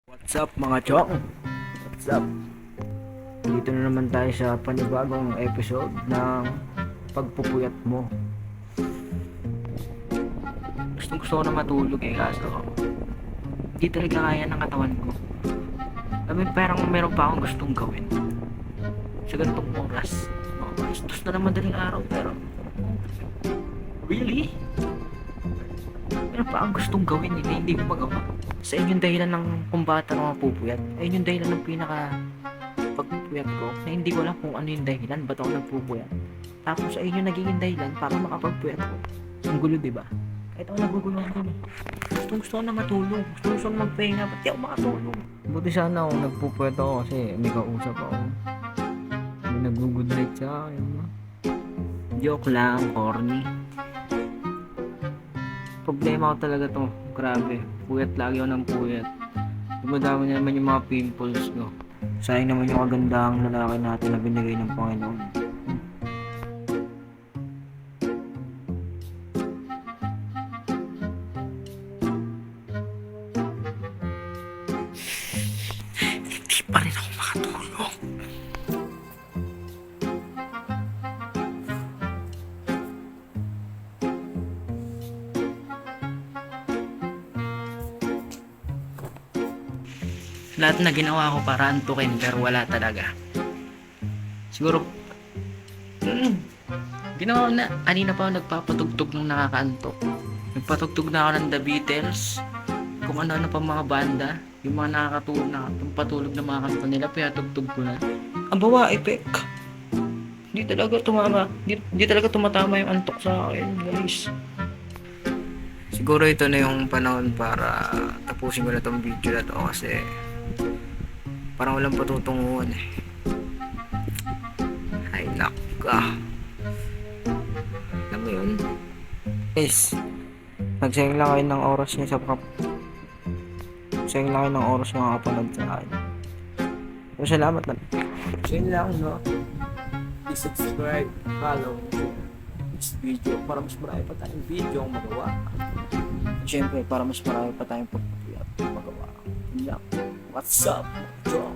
What's up mga chong? What's up? Dito na naman tayo sa panibagong episode ng pagpupuyat mo. Gusto ko na matulog kaso hindi talaga kaya ng katawan ko. I mean, parang meron pa akong gustong gawin sa ganitong oras. Gusto na naman daling araw pero really? Meron pa akong gustong gawin na hindi ko magawa. Sa inyong dahilan ng kung bakit ako mapupuyat. Ayun yung dahilan ng pinaka pagpupuyat ko na hindi ko alam kung ano yung dahilan ba't ako nagpupuyat. Tapos sa inyo nagiging dahilan para makapagpuyat ko. Ang gulo, diba? Kahit ako naguguluhan ko. Gusto ko na matulog. Gusto na magpahinga. Ba't di ako makatulog? Buti sana ako nagpupuyat ako kasi may kausap ako. May nag-good night sa akin. Joke lang, corny. Problema ko talaga to. Grabe. Puyat lagi ako ng puyat. Dumadami na naman yung mga pimples ko. Sayang naman yung kagandahang lalaki natin na binigay ng Panginoon. Hindi pa rin ako makatulog. Lahat na ginawa ko para antukin pero wala talaga. Siguro ginawa na. Kanina pa ako nagpapatugtog ng nakakaantok. Nagpatugtog na ako ng The Beatles, kung ano-ano pa mga banda, yung mga nakakatulog na patulog na mga kanta nila, pinatugtog ko na. Ang bawa, epek. Hindi talaga tumatama yung antok sa akin, guys. Siguro ito na yung panahon para tapusin ko na tong video na to kasi parang walang patutunguhan eh. Ay naka. Alam mo yun? Guys, nagsayang lang kayo ng oras niya nagsayang lang kayo ng oras mga kapanood sa akin. So, salamat na. So yun lang, no? Please subscribe, follow this video para mas marami pa tayong video ang magawa. Siyempre, para mas marami pa tayong pagpapuyat magawa. Yun lang. What's up? Joe?